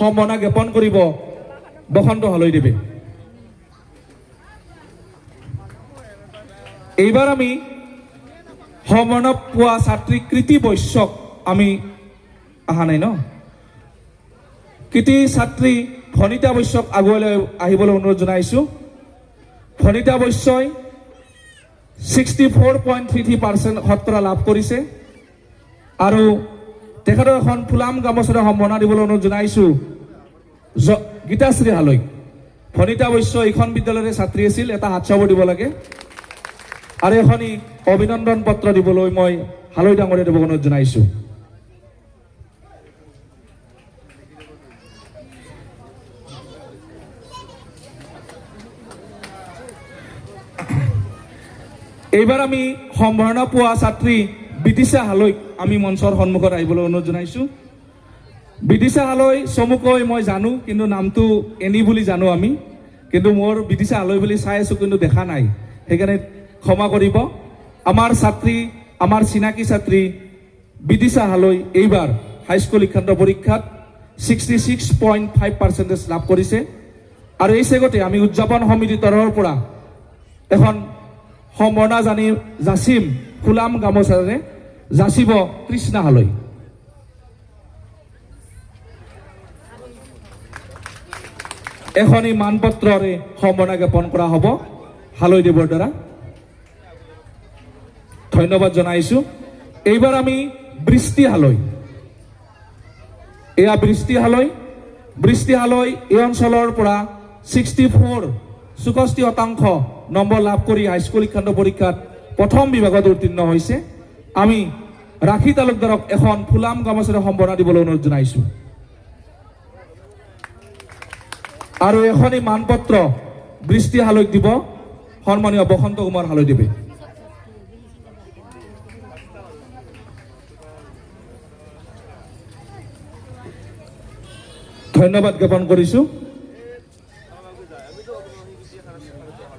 সম্বৰ্ধনা জ্ঞাপন কৰিব বসন্ত হালৈদেৱে। এইবাৰ আমি সম্বৰ্ধনা পোৱা ছাত্ৰী কৃতি বৈশ্যক আমি অহা নাই ন, কৃতি ছাত্ৰী ভনিতা বৈশ্যক আগুৱাই আহিবলৈ অনুৰোধ জনাইছোঁ। ভনিতা বৈশ্যই 64.33% শতকৰা লাভ কৰিছে আৰু তেখেতক এখন ফুলাম গামোচাৰে সম্বৰ্ধনা দিবলৈ অনুৰোধ জনাইছোঁ গীতাশ্ৰী হালৈ। ভনিতা বৈশ্য এইখন বিদ্যালয়ৰে ছাত্ৰী আছিল, এটা হাত চাব দিব লাগে আৰু এখনি অভিনন্দন পত্ৰ দিবলৈ মই হালৈ ডাঙৰীয়া দেৱক অনুৰোধ জনাইছোঁ। এইবাৰ আমি সম্বৰ্ধনা পোৱা ছাত্ৰী বিদিশা হালৈক আমি মঞ্চৰ সন্মুখত আহিবলৈ অনুৰোধ জনাইছোঁ। বিদিশা হালৈ চমুকৈ মই জানো, কিন্তু নামটো এনি বুলি জানো আমি, কিন্তু মোৰ বিদিশা হালৈ বুলি চাই আছোঁ কিন্তু দেখা নাই, সেইকাৰণে ক্ষমা কৰিব। আমাৰ ছাত্ৰী, আমাৰ চিনাকি ছাত্ৰী বিদিশা হালৈ এইবাৰ হাইস্কুল শিক্ষান্ত পৰীক্ষাত 66.5% লাভ কৰিছে আৰু এই চেগতে আমি উদযাপন সমিতিৰ তৰফৰ পৰা এখন সম্বৰ্ধনা যাচিম ফুলাম গামোচাৰে যাচিব কৃষ্ণা হালৈ। এখনি মানপত্ৰৰে সম্বৰ্ধনা জ্ঞাপন কৰা হ'ব হালৈদেৱৰ দ্বাৰা। ধন্যবাদ জনাইছোঁ। এইবাৰ আমি বৃষ্টি হালৈ, এয়া বৃষ্টি হালৈ। বৃষ্টি হালৈ এই অঞ্চলৰ পৰা 64% নম্বৰ লাভ কৰি হাইস্কুল শিক্ষান্ত পৰীক্ষাত প্ৰথম বিভাগত উত্তীৰ্ণ হৈছে। আমি ৰাখী তালুকদাৰক এখন ফুলাম গামোচাৰে সম্বৰ্ধনা দিবলৈ অনুৰোধ জনাইছোঁ আৰু এখনি মানপত্ৰ বৃষ্টি হালৈক দিব সন্মানীয় বসন্ত কুমাৰ হালৈদেৱে। ধন্যবাদ জ্ঞাপন কৰিছোঁ।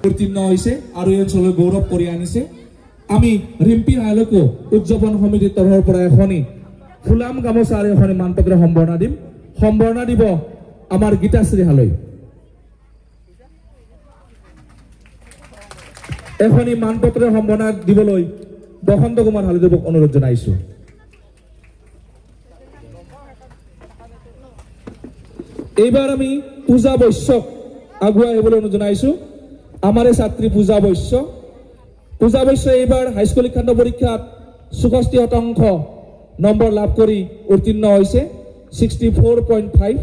উত্তীৰ্ণ হৈছে আৰু এই অঞ্চললৈ গৌৰৱ কৰি আনিছে। আমি ৰিম্পী হালৈকো উদযাপন সমিতিৰ তৰফৰ পৰা এখনি ফুলাম গামোচা আৰু এখনি মানপত্ৰ সম্বৰ্ধনা দিম। সম্বৰ্ধনা দিব আমাৰ গীতাশ্ৰী হালৈ। এখনি মানপত্ৰৰ সম্বৰ্ধনা দিবলৈ বসন্ত কুমাৰ হালৈদেৱক অনুৰোধ জনাইছোঁ। এইবাৰ আমি পূজা বৈশ্যক আগুৱাই আহিবলৈ অনুৰোধ জনাইছোঁ। আমাৰে ছাত্ৰী পূজা বৈশ্য। পূজা বৈশ্য এইবাৰ হাইস্কুল শিক্ষান্ত পৰীক্ষাত 64% নম্বৰ লাভ কৰি উত্তীৰ্ণ হৈছে 64.5।